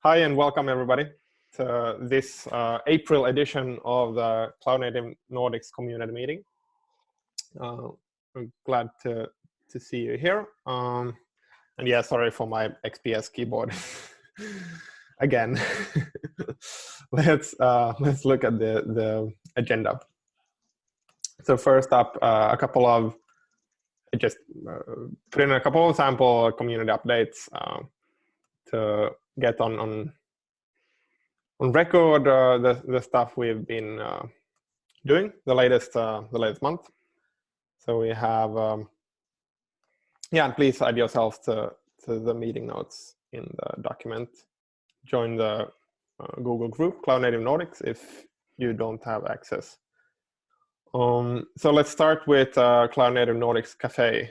Hi and welcome everybody to this April edition of the Cloud Native Nordics community meeting. I'm glad to see you here. And yeah, sorry for my XPS keyboard again. Let's look at the agenda. So first up, a couple of just put in a couple of sample community updates to get on record the stuff we've been doing the latest month. So we have yeah, and please add yourself to the meeting notes in the document. Join the Google group Cloud Native Nordics if you don't have access. So let's start with Cloud Native Nordics Cafe.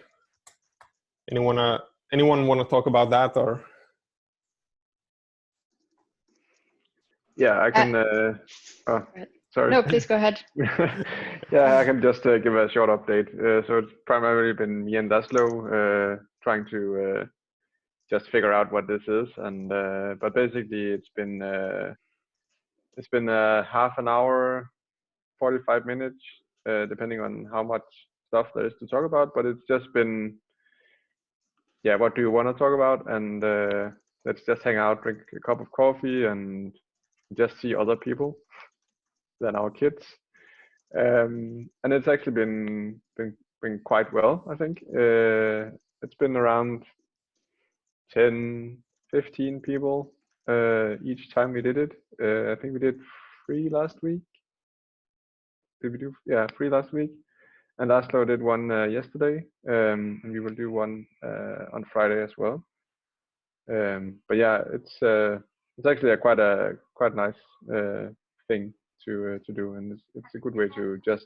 Anyone want to talk about that or? Yeah, I can. Oh, sorry. No, please go ahead. Yeah, I can just give a short update. So it's primarily been me and Laszlo trying to just figure out what this is, and but basically it's been half an hour, 45 minutes, depending on how much stuff there is to talk about. But it's just been, yeah, what do you want to talk about? And let's just hang out, drink a cup of coffee, and just see other people than our kids. And it's actually been quite well, I think. It's been around 10, 15 people each time we did it. I think we did 3 last week. Did we do? Yeah, 3 last week. And Laszlo did one yesterday, and we will do one on Friday as well. But yeah, it's actually quite nice thing to do, and it's a good way to just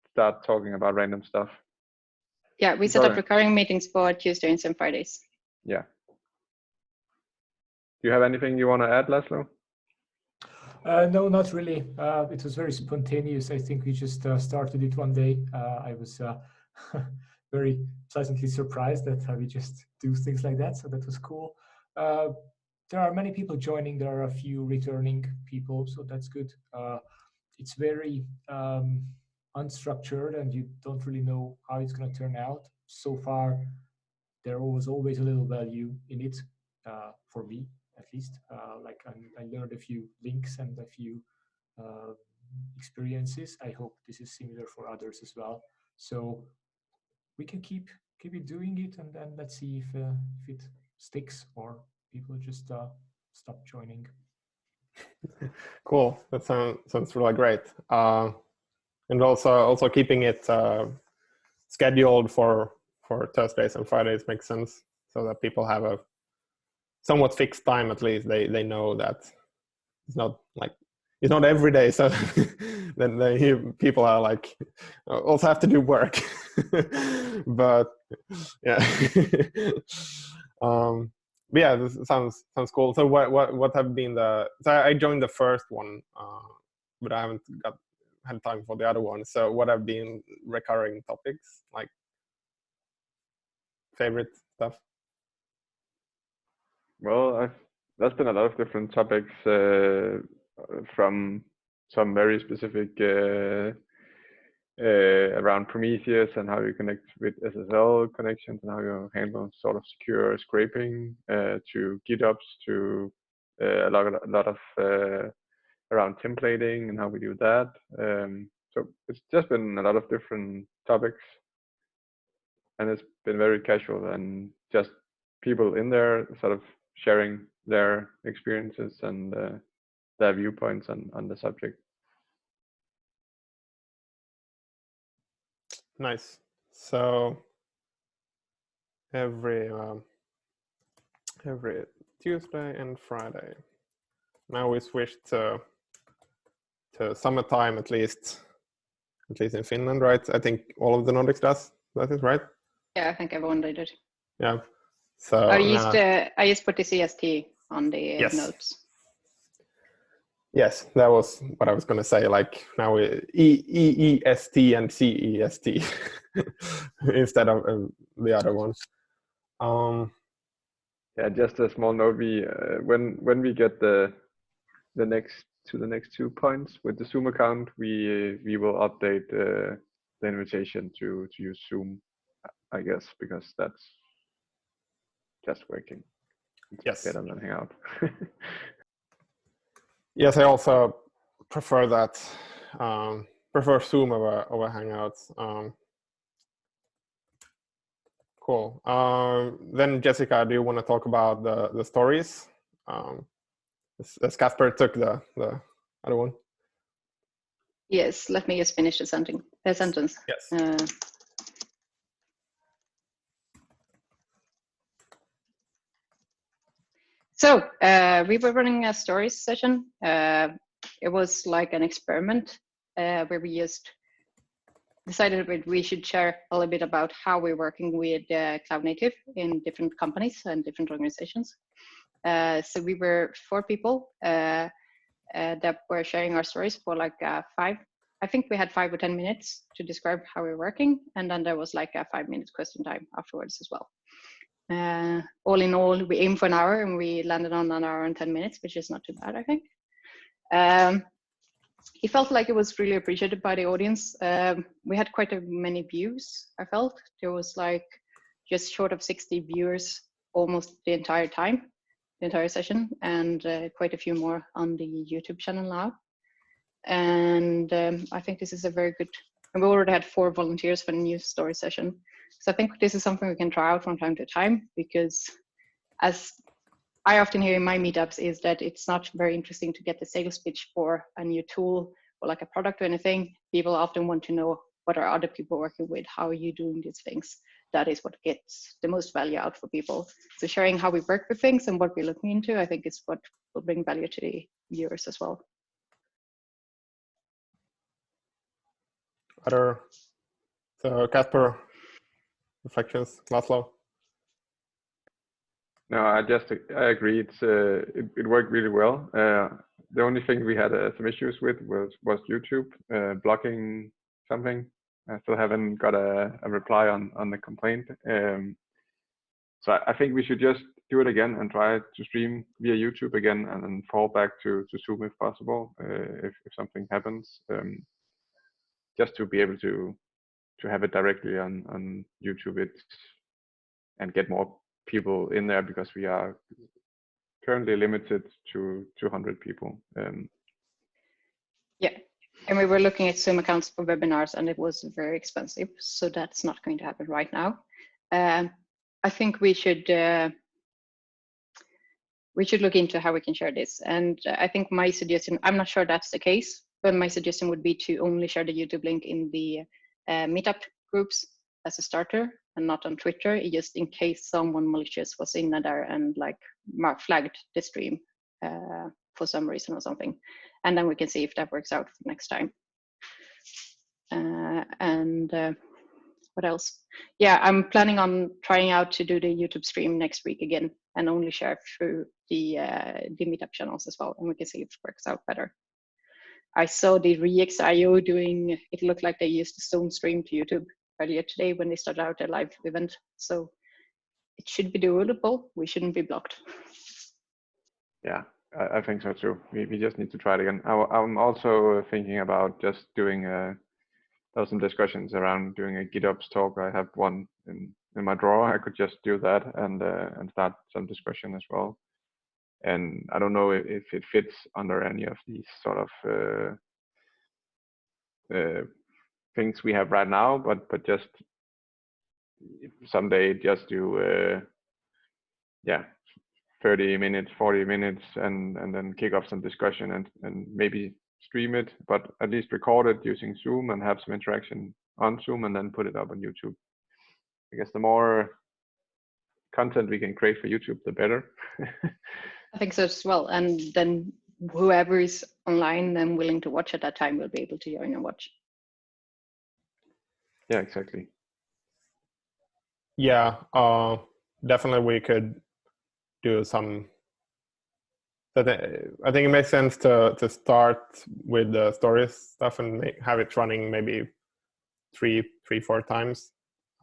start talking about random stuff. Yeah, we set up recurring meetings for Tuesdays and Fridays. Yeah. Do you have anything you want to add, Laszlo? No, not really. It was very spontaneous. I think we just started it one day. I was very pleasantly surprised that we just do things like that. So that was cool. There are many people joining. There are a few returning people, so that's good. It's very unstructured, and you don't really know how it's going to turn out. So far, there was always a little value in it for me, at least. Like I learned a few links and a few experiences. I hope this is similar for others as well. So we can keep it doing it, and then let's see if it sticks or people just stop joining. Cool. That sounds really great. And also keeping it scheduled for Thursdays and Fridays makes sense, so that people have a somewhat fixed time. At least they know that it's not every day. So then people are like also have to do work. But yeah. But yeah, this sounds cool. So what have been so I joined the first one, but I haven't had time for the other one. So what have been recurring topics, like favorite stuff? Well, there's been a lot of different topics from some very specific around Prometheus and how you connect with SSL connections and how you handle sort of secure scraping, to GitOps, to a lot of around templating and how we do that. So it's just been a lot of different topics, and it's been very casual and just people in there sort of sharing their experiences and their viewpoints on the subject. Nice. So every Tuesday and Friday. Now we switched to summertime, at least in Finland, right? I think all of the Nordics does. That is right. Yeah, I think everyone did it. Yeah. So I used put the CST on the notes. Yes, that was what I was going to say. Like now we EEST and CEST instead of the other ones. Yeah, just a small note. We when we get the next 2 points with the Zoom account, we will update the invitation to use Zoom, I guess, because that's just working. It's Yes. better than Hangout. Yes, I also prefer that. Prefer Zoom over Hangouts. Cool. Then Jessica, do you want to talk about the stories? As Casper took the other one. Yes, let me just finish the sentence. Yes. So we were running a stories session. It was like an experiment where we just decided that we should share a little bit about how we're working with cloud native in different companies and different organizations. So we were 4 people that were sharing our stories for like 5. I think we had 5 or 10 minutes to describe how we're working, and then there was like a 5-minute question time afterwards as well. All in all, we aimed for an hour and we landed on an hour and 10 minutes, which is not too bad, I think. It felt like it was really appreciated by the audience. We had quite many views, I felt. There was like just short of 60 viewers almost the entire time, the entire session, and quite a few more on the YouTube channel now. And I think this is a very good, and we already had 4 volunteers for the news story session. So I think this is something we can try out from time to time, because as I often hear in my meetups is that it's not very interesting to get the sales pitch for a new tool or like a product or anything. People often want to know, what are other people working with? How are you doing these things? That is what gets the most value out for people. So sharing how we work with things and what we're looking into, I think is what will bring value to the viewers as well. Other, so Casper, reflections, Laszlo? No, I agree. It worked really well. The only thing we had some issues with was YouTube blocking something. I still haven't got a reply on the complaint. So I think we should just do it again and try to stream via YouTube again, and then fall back to Zoom if possible, if something happens. Just to be able to have it directly on YouTube, and get more people in there, because we are currently limited to 200 people. Yeah, and we were looking at Zoom accounts for webinars, and it was very expensive, so that's not going to happen right now. I think we should look into how we can share this, and I think my suggestion, I'm not sure that's the case, but my suggestion would be to only share the YouTube link in the meetup groups as a starter, and not on Twitter, just in case someone malicious was in there and like flagged the stream for some reason or something. And then we can see if that works out for next time. What else? Yeah, I'm planning on trying out to do the YouTube stream next week again, and only share through the meetup channels as well, and we can see if it works out better. I saw the ReXIO doing, it looked like they used the Stone stream to YouTube earlier today when they started out their live event. So it should be doable. We shouldn't be blocked. Yeah, I think so too. We just need to try it again. I'm also thinking about just doing there are some discussions around doing a GitOps talk. I have one in my drawer. I could just do that and start some discussion as well. And I don't know if it fits under any of these sort of things we have right now, but just someday just do 30 minutes, 40 minutes, and then kick off some discussion and maybe stream it, but at least record it using Zoom and have some interaction on Zoom, and then put it up on YouTube. I guess the more content we can create for YouTube, the better. I think so as well. And then whoever is online and willing to watch at that time will be able to join and watch. Yeah, exactly. Yeah, definitely we could do some. I think it makes sense to start with the stories stuff and have it running maybe 3-4 times,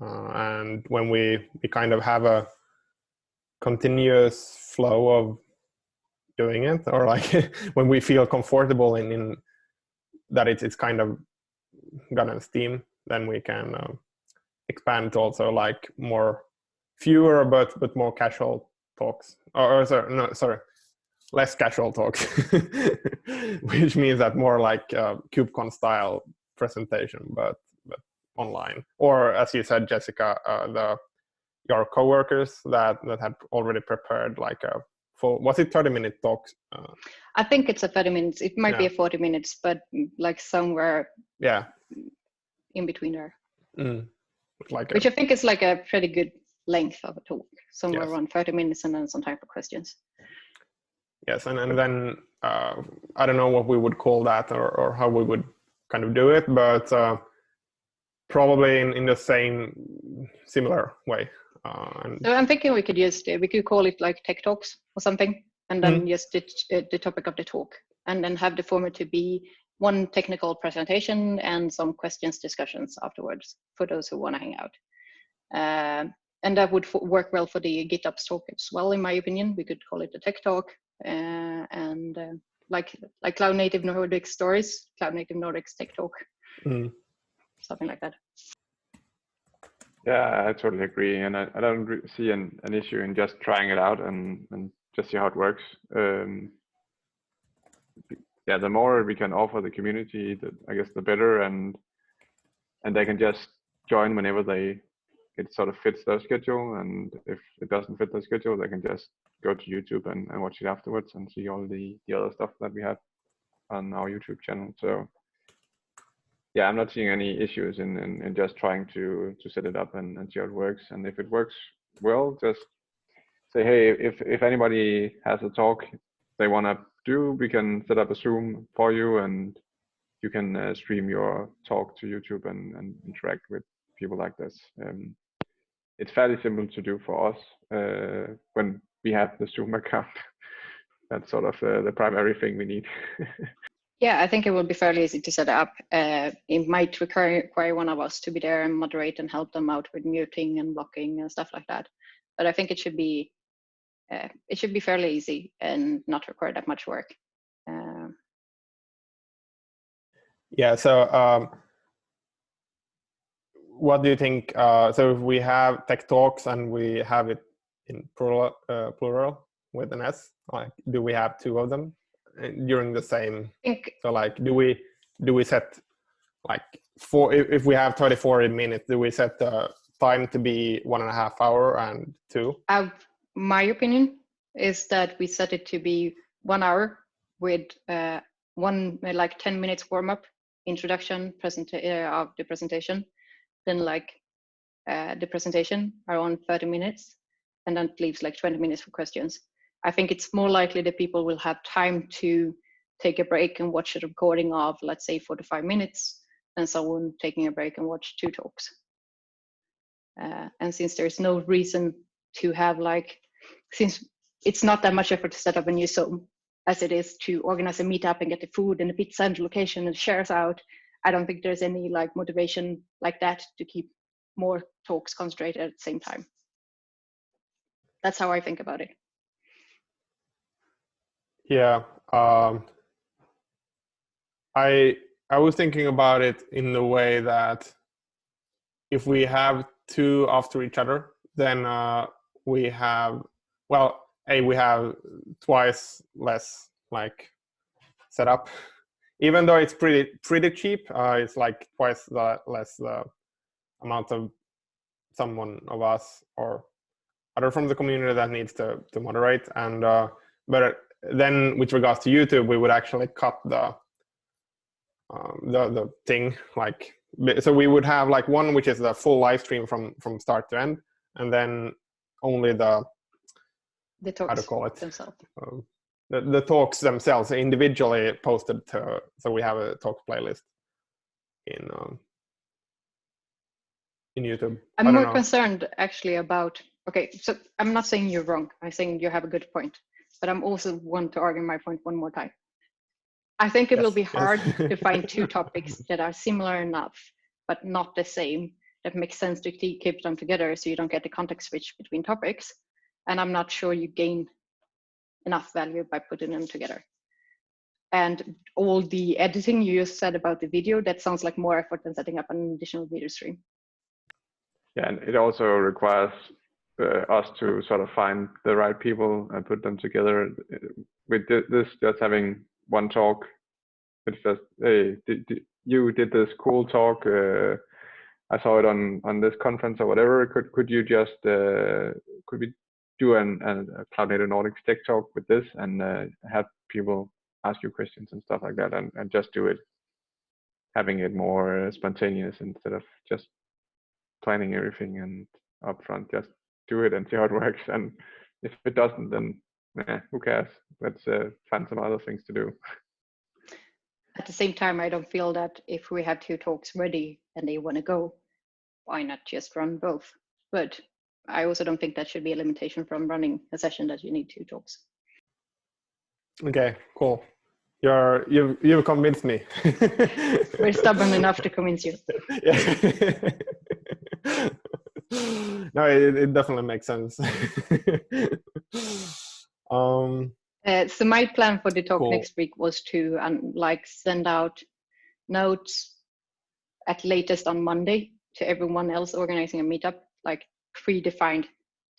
and when we kind of have a continuous flow of doing it, or like when we feel comfortable in that it's kind of gotten steam, then we can expand to also like fewer but more casual talks, or sorry, less casual talks, which means that more like KubeCon style presentation, but online. Or as you said, Jessica, your coworkers that had already prepared like a full, was it 30-minute talks? I think it's a 30 minutes. It might be a 40 minutes, but like somewhere in between there. Which I think is like a pretty good length of a talk, somewhere around 30 minutes, and then some time for questions. Yes, and then I don't know what we would call that, or how we would kind of do it, but probably in the similar way. So I'm thinking we could call it like tech talks or something, and then just the topic of the talk, and then have the format to be one technical presentation and some questions discussions afterwards for those who want to hang out. And that would work well for the GitHub talk as well, in my opinion. We could call it a tech talk, and like Cloud Native Nordics stories, Cloud Native Nordics tech talk, something like that. Yeah, I totally agree, and I don't see an issue in just trying it out and just see how it works. Yeah, the more we can offer the community, I guess the better, and they can just join whenever it sort of fits their schedule, and if it doesn't fit their schedule, they can just go to YouTube and watch it afterwards and see all the other stuff that we have on our YouTube channel. So yeah, I'm not seeing any issues in just trying to set it up and see how it works. And if it works well, just say, hey, if anybody has a talk they want to do, we can set up a Zoom for you, and you can stream your talk to YouTube and interact with people like this. It's fairly simple to do for us when we have the Zoom account. That's sort of the primary thing we need. Yeah, I think it will be fairly easy to set up. It might require one of us to be there and moderate and help them out with muting and blocking and stuff like that. But I think it should be fairly easy and not require that much work. Yeah. So, what do you think? So, if we have tech talks and we have it in plural with an S, like, do we have two of them during the same? So, like, do we set like if we have 34 minutes, do we set the time to be 1.5 hours and 2? My opinion is that we set it to be 1 hour with one like 10 minutes warm up, introduction, of the presentation, then like the presentation around 30 minutes, and then it leaves like 20 minutes for questions. I think it's more likely that people will have time to take a break and watch a recording of, let's say, 45 minutes, than someone taking a break and watch 2 talks. And since there's no reason to have since it's not that much effort to set up a new Zoom as it is to organize a meetup and get the food and the pizza and the location and shares out, I don't think there's any motivation like that to keep more talks concentrated at the same time. That's how I think about it. Yeah, I was thinking about it in the way that if we have 2 after each other, then we have twice less setup. Even though it's pretty cheap, it's like twice less the amount of someone of us or other from the community that needs to moderate. And but then with regards to YouTube, we would actually cut the thing, so we would have one which is the full live stream from start to end, and then only the talks, how to call it, themselves. The talks themselves individually posted so we have a talks playlist in YouTube. I'm more concerned actually about, okay, so I'm not saying you're wrong, I'm saying you have a good point, but I'm also want to argue my point one more time. I think it will be hard to find 2 topics that are similar enough, but not the same, that makes sense to keep them together so you don't get the context switch between topics. and I'm not sure you gain enough value by putting them together. And all the editing you just said about the video, that sounds like more effort than setting up an additional video stream. Yeah, and it also requires us to sort of find the right people and put them together. With this, just having one talk, it's just, hey, you did this cool talk. I saw it on this conference or whatever. Could you just could we do a Cloud Native Nordics tech talk with this and have people ask you questions and stuff like that, and just do it, having it more spontaneous instead of just planning everything and upfront. Just do it and see how it works. And if it doesn't, then who cares? Let's find some other things to do. At the same time, I don't feel that if we have 2 talks ready and they want to go, why not just run both? But I also don't think that should be a limitation from running a session that you need 2 talks. Okay, cool. You've convinced me. We're stubborn enough to convince you. Yeah. No, it definitely makes sense. So my plan for the talk Cool. next week was to send out notes at latest on Monday to everyone else organizing a meetup, like predefined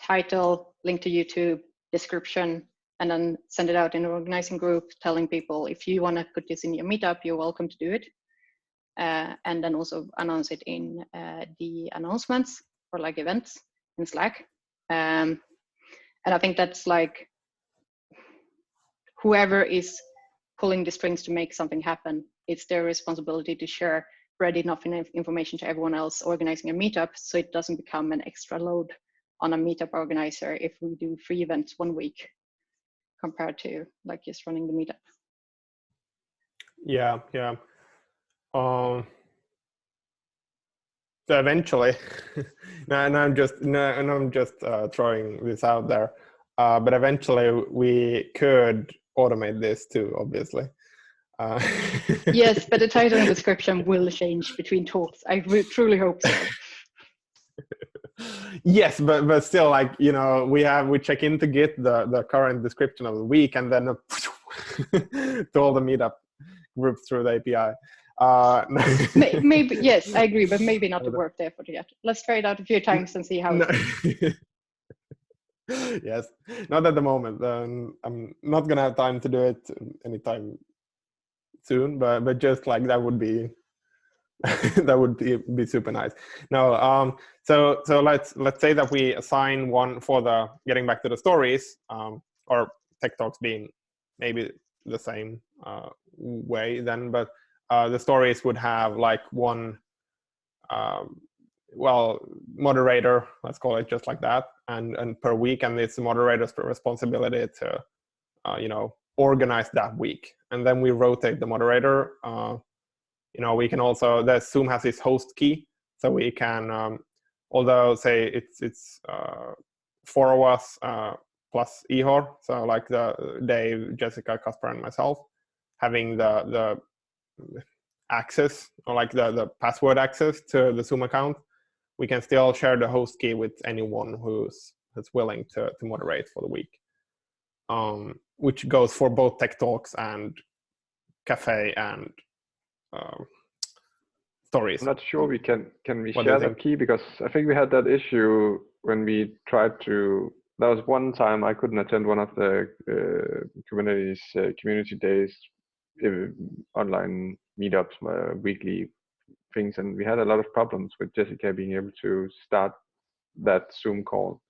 title, link to YouTube, description, and then send it out in an organizing group telling people, if you want to put this in your meetup, you're welcome to do it. And then also announce it in the announcements for like events in Slack. And I think that's like, whoever is pulling the strings to make something happen, it's their responsibility to share, spread enough information to everyone else organizing a meetup, so it doesn't become an extra load on a meetup organizer if we do 3 events 1 week compared to like just running the meetup. Yeah. So eventually, and I'm just throwing this out there, but eventually we could automate this too, obviously. Yes, but the title and description will change between talks. I truly hope so. Yes, but still, like, you know, we check into Git the current description of the week, and then to all the meetup groups through the API. Maybe, yes, I agree, but maybe not worth the effort yet. Let's try it out a few times and see how it goes. Yes, not at the moment. I'm not gonna have time to do it anytime soon, but just like that would be that would be super nice. No, so let's say that we assign one for the getting back to the stories, or tech talks being maybe the same way then, but the stories would have like one moderator, let's call it just like that, and per week, and it's the moderator's responsibility to organize that week, and then we rotate the moderator. We can also, the Zoom has this host key, so we can, although say it's 4 of us plus Ihor, so like the Dave, Jessica, Kasper, and myself, having the access, or like the password access to the Zoom account, we can still share the host key with anyone who's willing to moderate for the week, which goes for both Tech Talks and Cafe and stories. I'm not sure we can we What share do you that key, because I think we had that issue when we tried to. There was one time I couldn't attend one of the Kubernetes community days, online meetups, weekly things, and we had a lot of problems with Jessica being able to start that Zoom call.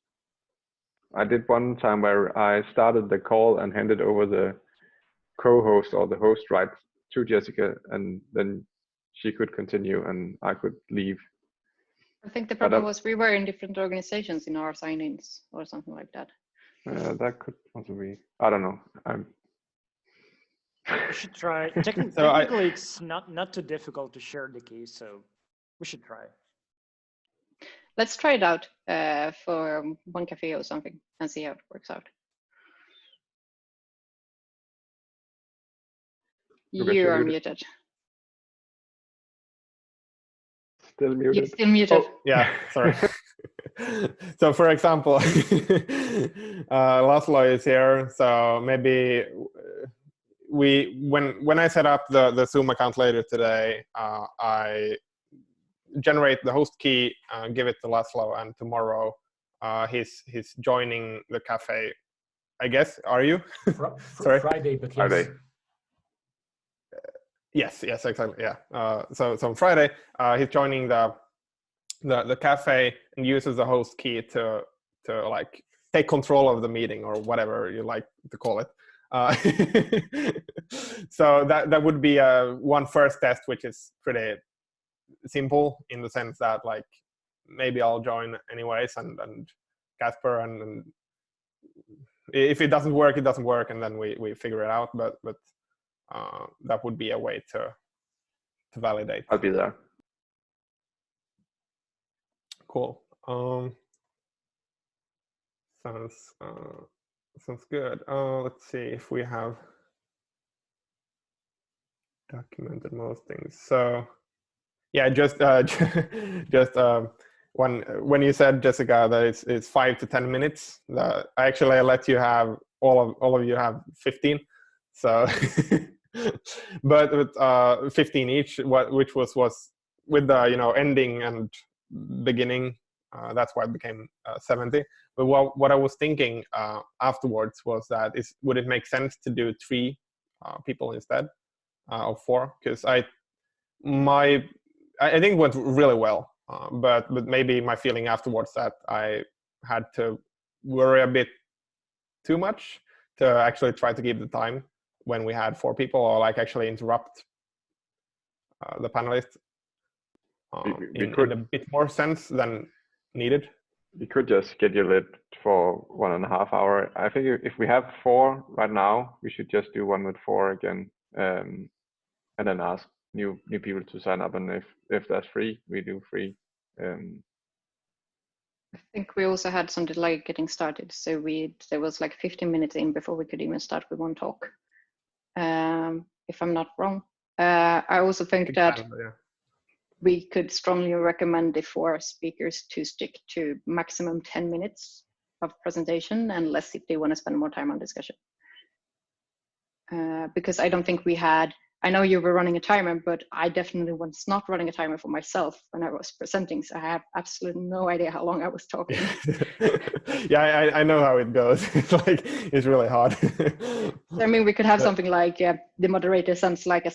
I did one time where I started the call and handed over the co-host or the host rights to Jessica, and then she could continue and I could leave. I think the problem was we were in different organizations in our sign-ins or something like that. That could also be. I don't know. We should try. Technically, it's not too difficult to share the key, so we should try. Let's try it out for one cafe or something and see how it works out. You are muted. Still muted. You're still muted. Oh, yeah, sorry. So for example, Laszlo is here. So maybe when I set up the Zoom account later today, I generate the host key, give it to Laszlo, and tomorrow he's joining the cafe. I guess. Are you? Sorry? Friday, but yes. Friday. Yes, exactly. Yeah. So on Friday, he's joining the cafe and uses the host key to like take control of the meeting or whatever you like to call it. So that would be one first test, which is pretty simple in the sense that like maybe I'll join anyways, and Casper, and if it doesn't work, it doesn't work, and then we figure it out. But that would be a way to validate. I'll be there. Cool. Sounds good. Let's see if we have documented most things. So yeah, just when you said, Jessica, that it's 5 to 10 minutes, actually I let you have all of you have 15. So but with 15 each, which was with the ending and beginning, that's why it became 70. But what I was thinking afterwards was that would it make sense to do 3 people instead of 4? Because I think it went really well, but maybe my feeling afterwards that I had to worry a bit too much to actually try to keep the time when we had 4 people, or like actually interrupt the panelists in a bit more sense than needed. We could just schedule it for 1.5 hours. I think if we have 4 right now, we should just do one with 4 again, and then ask new people to sign up. And if that's free, we do free. I think we also had some delay getting started, so there was like 15 minutes in before we could even start with one talk. If I'm not wrong, I also think that we could strongly recommend the 4 speakers to stick to maximum 10 minutes of presentation, and less if they want to spend more time on discussion. Because I don't think we had, I know you were running a timer, but I definitely was not running a timer for myself when I was presenting, so I have absolutely no idea how long I was talking. Yeah, I know how it goes. It's really hard. I mean, we could have something like the moderator sends like a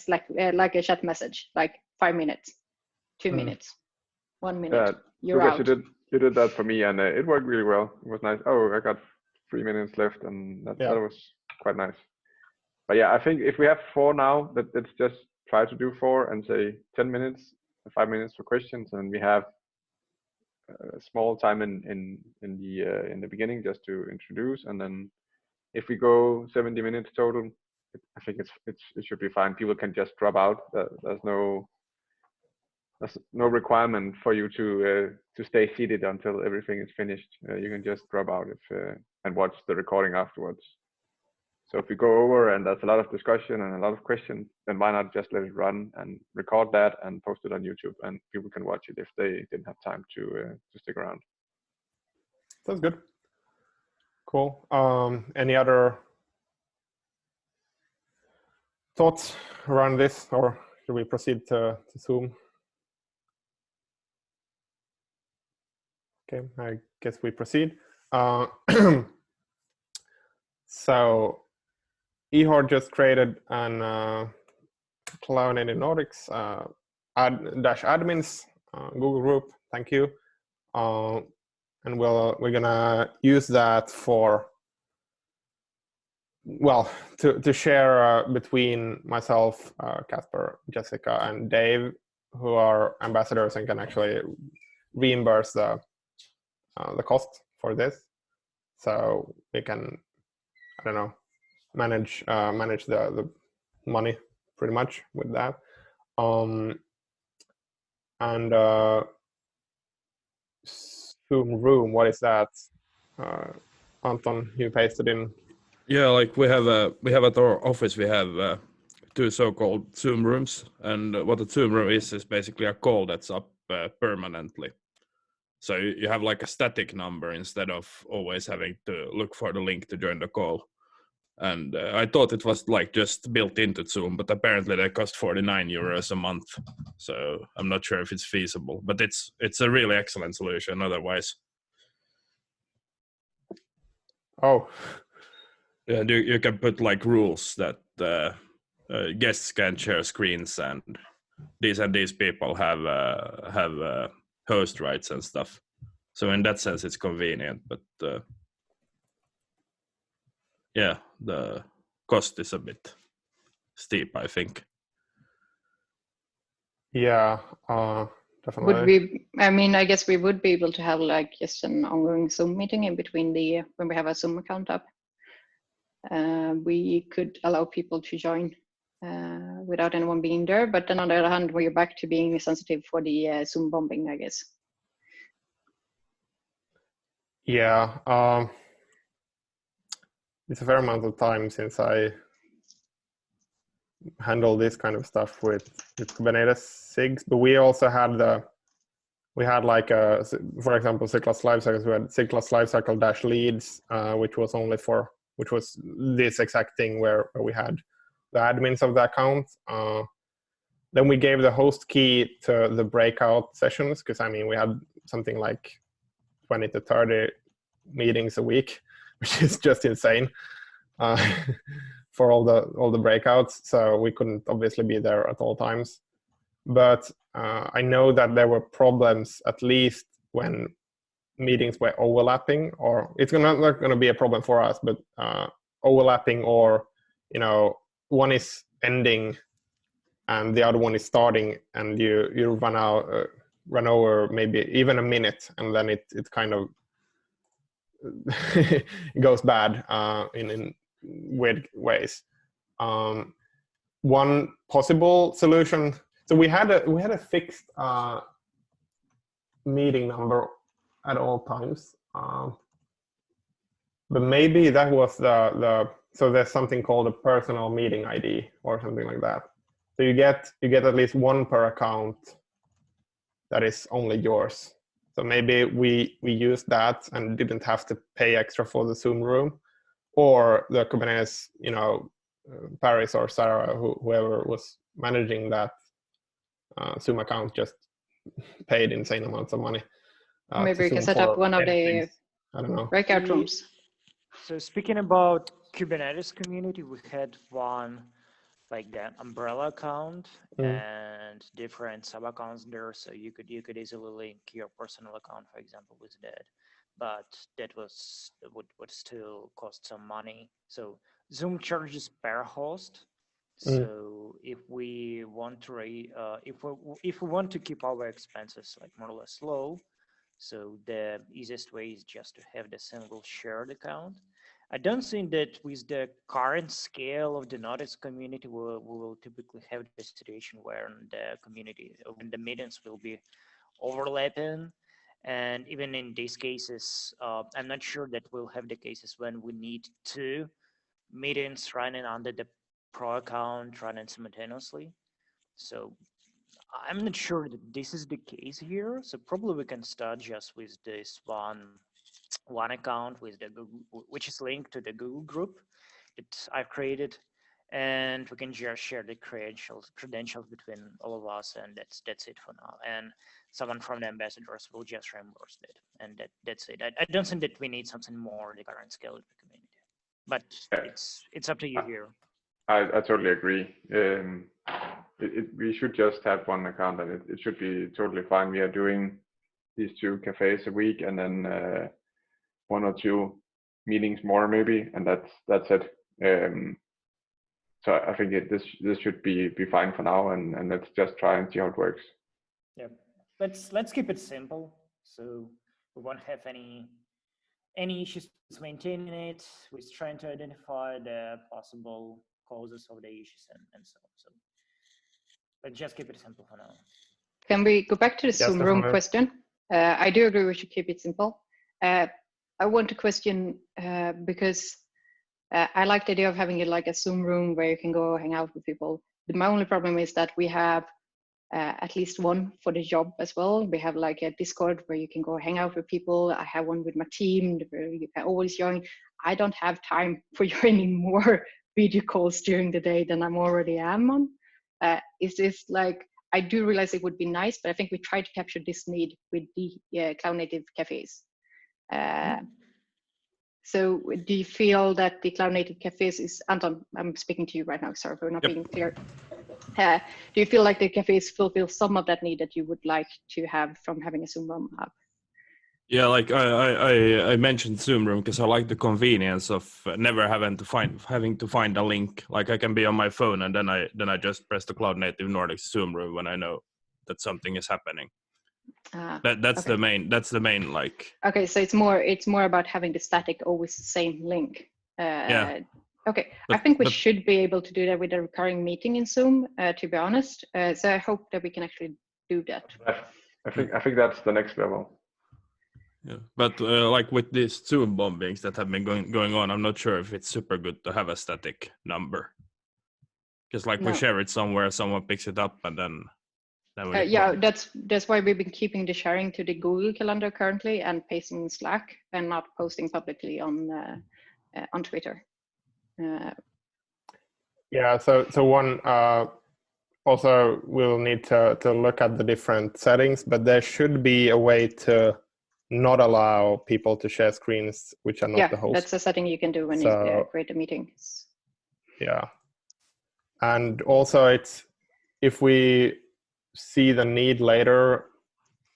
chat message, like 5 minutes, 2 minutes, 1 minute. You're out. You did that for me, and it worked really well. It was nice. Oh, I got 3 minutes left, and that was quite nice. But yeah, I think if we have 4 now, let's just try to do 4 and say 10 minutes, 5 minutes for questions, and we have a small time in the beginning just to introduce, and then if we go 70 minutes total, I think it should be fine. People can just drop out. There's no requirement for you to stay seated until everything is finished. You can just drop out and watch the recording afterwards. So if we go over and there's a lot of discussion and a lot of questions, then why not just let it run and record that and post it on YouTube, and people can watch it if they didn't have time to stick around. Sounds good. Cool. Any other thoughts around this, or should we proceed to Zoom? Okay, I guess we proceed. So Ihor just created an Cloud Native Nordics -admins Google group. Thank you. And we're gonna use that for, well, to share between myself, Casper, Jessica, and Dave, who are ambassadors and can actually reimburse the cost for this. So we can, I don't know, manage the money pretty much with that. And Zoom Room, what is that? Anton, you pasted in. Yeah, like we have at our office, we have 2 so-called Zoom rooms, and what a Zoom room is basically a call that's up permanently. So you have like a static number instead of always having to look for the link to join the call. And I thought it was like just built into Zoom, but apparently they cost 49 euros a month. So I'm not sure if it's feasible, but it's a really excellent solution otherwise. Oh. Yeah, you can put like rules that guests can share screens and these people have host rights and stuff. So in that sense, it's convenient, but yeah, the cost is a bit steep, I think. Yeah, definitely. Would we? I mean, I guess we would be able to have like just an ongoing Zoom meeting in between when we have a Zoom account up. We could allow people to join without anyone being there, but then on the other hand, we're back to being sensitive for the Zoom bombing, I guess. Yeah, it's a fair amount of time since I handle this kind of stuff with Kubernetes SIGs, but we also had like for example, C-class lifecycles. We had C-class lifecycle -leads, which was this exact thing where we had the admins of the account. Then we gave the host key to the breakout sessions, because I mean we had something like 20 to 30 meetings a week, which is just insane for all the breakouts. So we couldn't obviously be there at all times. But I know that there were problems, at least when meetings were overlapping, or it's not going to be a problem for us, but overlapping, or one is ending and the other one is starting, and you run over maybe even a minute, and then it kind of goes bad in weird ways. One possible solution. So we had a fixed meeting number at all times, but maybe that was so there's something called a personal meeting ID or something like that. So you get at least one per account that is only yours. So maybe we used that and didn't have to pay extra for the Zoom room, or the Kubernetes, Paris or Sarah, whoever was managing that Zoom account, just paid insane amounts of money. Maybe we can set up one of the I don't know, breakout rooms. So speaking about Kubernetes community, we had one like the umbrella account and different sub accounts there. So you could easily link your personal account, for example, with that. But that would still cost some money. So Zoom charges per host. So if we want to if we want to keep our expenses like more or less low, so the easiest way is just to have the single shared account. I don't think that with the current scale of the Nordics community, we will typically have the situation where the meetings will be overlapping. And even in these cases, I'm not sure that we'll have the cases when we need two meetings running under the pro account running simultaneously. So I'm not sure that this is the case here. So probably we can start just with this one account with the Google, which is linked to the Google group that I've created, and we can just share the credentials between all of us, and that's it for now. And someone from the ambassadors will just reimburse it, and that's it. I don't think that we need something more the current scale of the community, but it's up to you here. I totally agree. We should just have one account, and it should be totally fine. We are doing these 2 cafes a week, and then 1 or 2 meetings more maybe, and that's it. So I think this should be fine for now, and let's just try and see how it works. Yeah, let's keep it simple. So we won't have any issues with maintaining it. We're trying to identify the possible causes of the issues and so on. So let's just keep it simple for now. Can we go back to the Zoom room question? I do agree we should keep it simple. I want to question because I like the idea of having it like a Zoom room where you can go hang out with people. My only problem is that we have at least one for the job as well. We have like a Discord where you can go hang out with people. I have one with my team where you can always join. I don't have time for joining more video calls during the day than I'm already am on. It's just like, I do realize it would be nice, but I think we try to capture this need with the cloud native cafes. So do you feel that the cloud native cafes is, Anton, I'm speaking to you right now, sorry for not being clear. Do you feel like the cafes fulfill some of that need that you would like to have from having a Zoom Room hub? Yeah, like I mentioned Zoom Room because I like the convenience of never having to find a link. Like I can be on my phone and then I just press the Cloud Native Nordics Zoom Room when I know that something is happening. That's okay. That's the main like. Okay, so it's more about having the static always the same link. Yeah. Okay, I think we should be able to do that with a recurring meeting in Zoom, to be honest. So I hope that we can actually do that. I think that's the next level. Yeah, but like with these Zoom bombings that have been going on, I'm not sure if it's super good to have a static number. Because like we share it somewhere, someone picks it up, and then we yeah, that's why we've been keeping the sharing to the Google Calendar currently and pasting in Slack and not posting publicly on Twitter. Yeah, so one also we'll need to look at the different settings, but there should be a way to not allow people to share screens which are not the host. That's a setting you can do when you create a meeting. Yeah, and also it's, if we see the need later,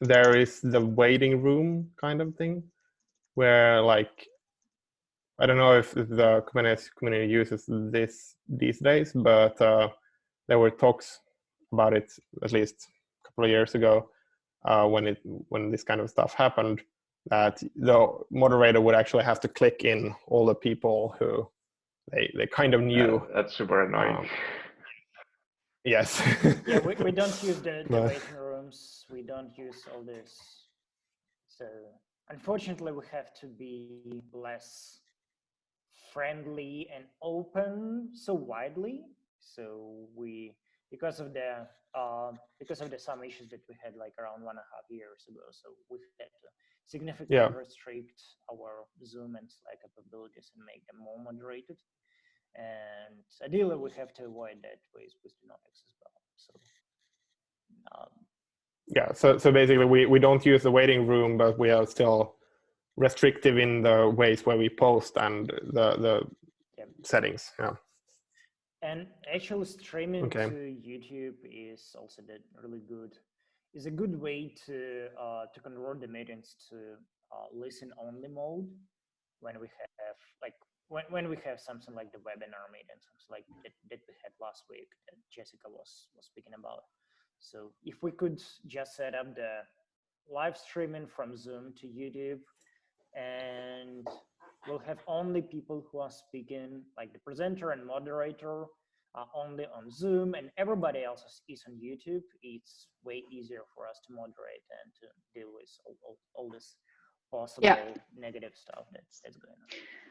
there is the waiting room kind of thing where, like, I don't know if the Kubernetes community uses this these days, but there were talks about it at least a couple of years ago when this kind of stuff happened, that the moderator would actually have to click in all the people who they kind of knew. That's super annoying. Yes. Yeah, we don't use the waiting rooms. We don't use all this. So unfortunately, we have to be less friendly and open so widely. So because of the some issues that we had like around 1.5 years ago. So we had to significantly restrict our Zoom and Slack capabilities and make them more moderated. And ideally, we have to avoid that with the Nordics as well. So, so basically, we don't use the waiting room, but we are still restrictive in the ways where we post and the settings. Yeah. And actually, streaming to YouTube is also really good. Is a good way to convert the meetings to listen only mode when we have like. When we have something like the webinar meeting, something like that we had last week that Jessica was speaking about. So if we could just set up the live streaming from Zoom to YouTube, and we'll have only people who are speaking, like the presenter and moderator, only on Zoom, and everybody else is on YouTube, it's way easier for us to moderate and to deal with all this possible negative stuff that's going on.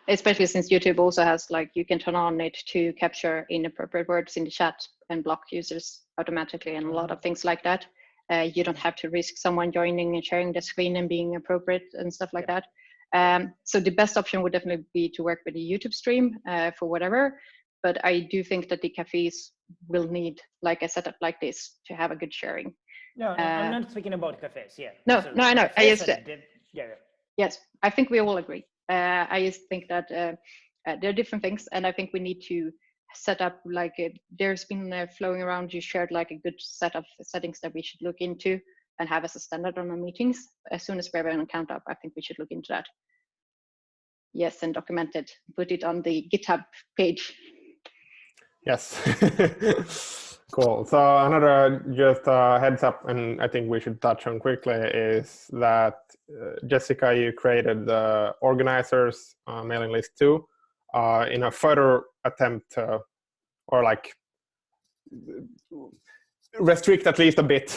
Especially since YouTube also has, like, you can turn on it to capture inappropriate words in the chat and block users automatically and a lot of things like that. You don't have to risk someone joining and sharing the screen and being appropriate and stuff like that. So the best option would definitely be to work with a YouTube stream for whatever. But I do think that the cafes will need like a setup like this to have a good sharing. No, I'm not speaking about cafes. Yeah. No, so I know. I just yeah. Yes, I think we all agree. I just think that there are different things, and I think we need to set up like there's been flowing around. You shared like a good set of settings that we should look into and have as a standard on our meetings. As soon as we have an account up, I think we should look into that. Yes, and document it. Put it on the GitHub page. Yes. Cool. So another just heads up, and I think we should touch on quickly, is that Jessica, you created the organizers mailing list too, in a further attempt to, or like restrict at least a bit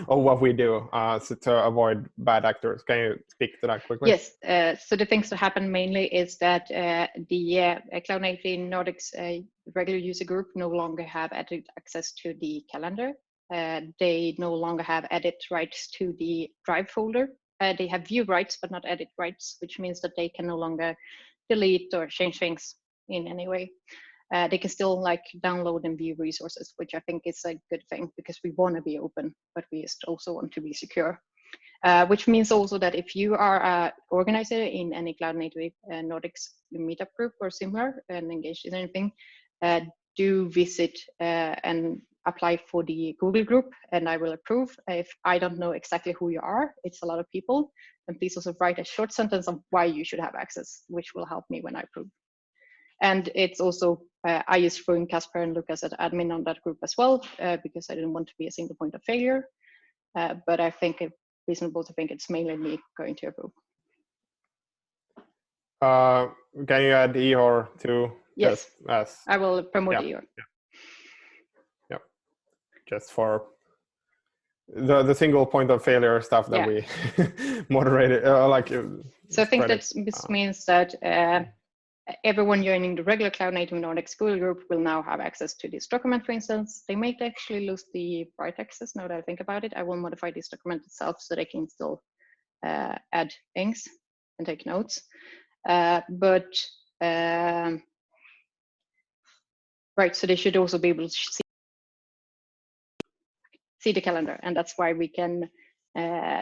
of what we do so to avoid bad actors. Can you speak to that quickly? Yes. So the things that happen mainly is that the Cloud Native Nordics regular user group no longer have access to the calendar. they no longer have edit rights to the drive folder. They have view rights, but not edit rights, which means that they can no longer delete or change things in any way. They can still like download and view resources, which I think is a good thing because we want to be open, but we also want to be secure. Which means also that if you are an organizer in any Cloud Native Nordics meetup group or similar and engaged in anything, do visit and apply for the Google group, and I will approve. If I don't know exactly who you are, it's a lot of people, and please also write a short sentence of why you should have access, which will help me when I approve. And it's also, I just threw in Casper and Lucas as admin on that group as well, because I didn't want to be a single point of failure. But I think it's reasonable to think it's mainly me going to approve. Can you add Ihor to? Yes, as I will promote Ihor. Yeah. Just for the single point of failure stuff that we moderated. So I think that this means that everyone joining the regular Cloud Native Nordics Google group will now have access to this document, for instance. They might actually lose the write access now that I think about it. I will modify this document itself so they can still add things and take notes. Right, so they should also be able to see the calendar, and that's why we can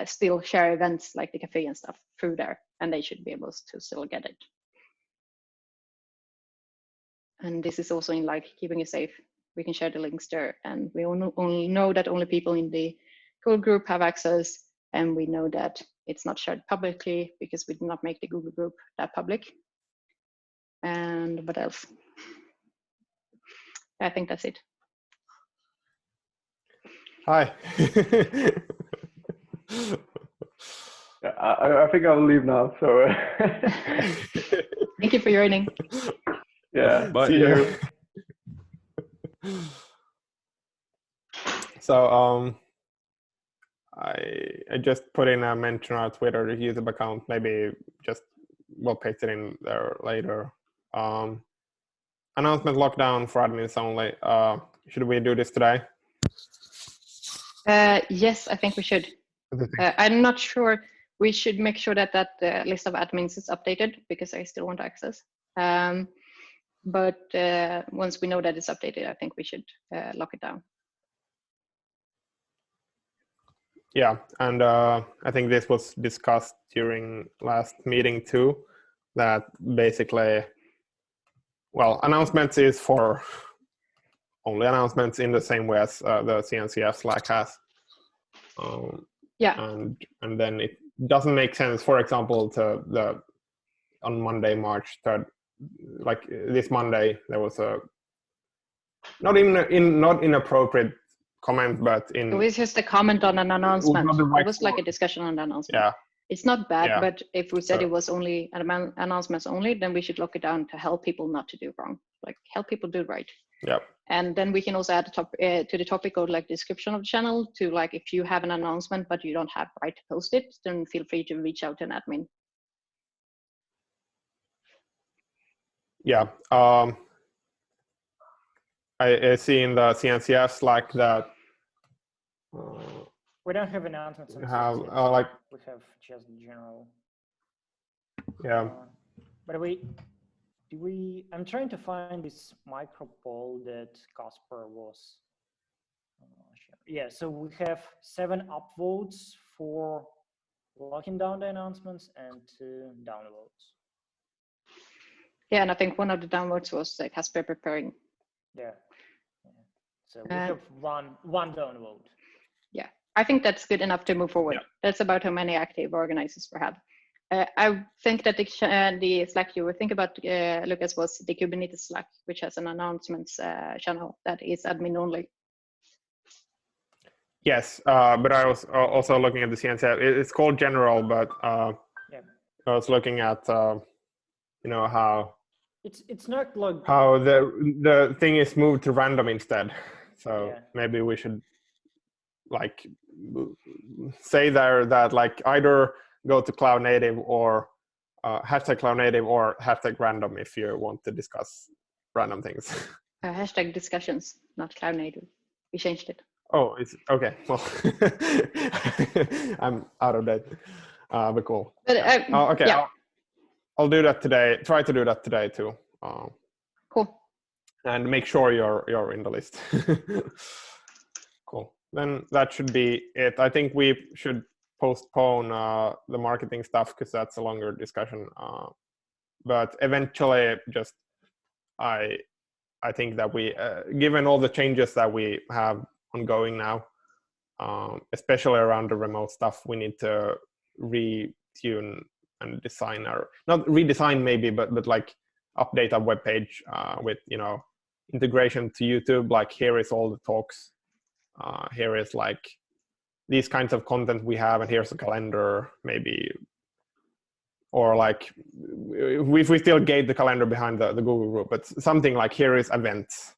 still share events like the cafe and stuff through there, and they should be able to still get it. And this is also in like keeping it safe. We can share the links there, and we only know that only people in the Google group have access, and we know that it's not shared publicly because we did not make the Google group that public. And what else? I think that's it. Hi. I think I'll leave now. So thank you for joining. Yeah, bye. See you. So I just put in a mention on our Twitter YouTube account. Maybe just we'll paste it in there later. Announcement lockdown for admins only. Should we do this today? Yes, I think we should. I'm not sure. We should make sure that that list of admins is updated because I still want access. But once we know that it's updated, I think we should lock it down. Yeah, and I think this was discussed during last meeting too, that basically, well, announcements is for only announcements in the same way as the CNCF Slack has. Yeah. And then it doesn't make sense, for example, on Monday, March 3rd, like this Monday, there was a not inappropriate comment, but it was just a comment on an announcement. It was like a discussion on the announcement. Yeah. It's not bad, Yeah. but if we said it was only announcements only, then we should lock it down to help people not to do wrong, like help people do right. Yeah. And then we can also add to the topic of like description of the channel to like if you have an announcement but you don't have right to post it, then feel free to reach out to an admin. Yeah. I see in the CNCF Slack that we don't have announcements. We have we have just general. Yeah. But I'm trying to find this micro poll that Casper was. Yeah, so we have 7 upvotes for locking down the announcements and 2 downvotes. Yeah, and I think one of the downvotes was Casper preparing. Yeah. So we have one downvote. Yeah, I think that's good enough to move forward. Yeah. That's about how many active organizers we have. I think that the Slack you were thinking about, Lucas, was the Kubernetes Slack, which has an announcements channel that is admin only. Yes, but I was also looking at the CNCF. It's called general, but I was looking at how it's not like how the thing is moved to random instead. So maybe we should like say there that like either go to Cloud Native or hashtag Cloud Native or hashtag random if you want to discuss random things. Hashtag discussions, not Cloud Native. We changed it. Oh, it's okay. Well, I'm out of date. But cool. But Okay, yeah, I'll do that today. Try to do that today too. cool. And make sure you're in the list. Cool. Then that should be it. I think we should postpone the marketing stuff because that's a longer discussion. But eventually, just I think that we, given all the changes that we have ongoing now, especially around the remote stuff, we need to retune and design our, not redesign maybe, but like update our webpage with, you know, integration to YouTube. Like here is all the talks. Here is like these kinds of content we have, and here's a calendar maybe. Or like we still gate the calendar behind the Google group, but something like here is events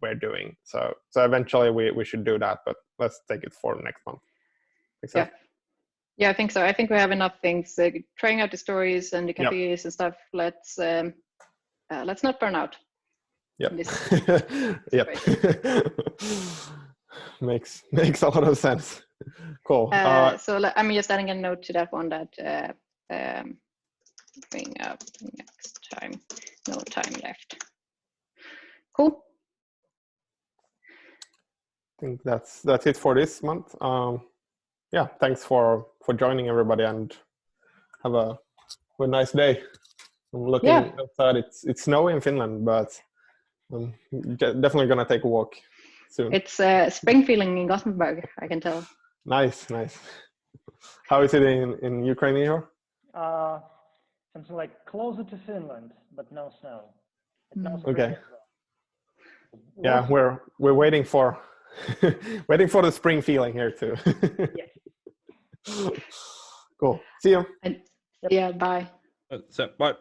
we're doing. So eventually we should do that, but let's take it for next month. Yeah, I think so. I think we have enough things. Trying out the stories and the cafes and stuff. Let's not burn out. Yep. Yep. Makes a lot of sense. Cool. So I'm just adding a note to that one that bring up next time. No time left. Cool. I think that's it for this month. Yeah, thanks for joining everybody, and have a nice day. I'm looking outside. It's snowy in Finland, but I'm definitely gonna take a walk soon. It's spring feeling in Gothenburg, I can tell. Nice. How is it in Ukraine here? Something like closer to Finland, but no snow. Okay. Yeah, we're waiting for the spring feeling here too. Yes. Cool. See you. Yeah, bye. So, bye.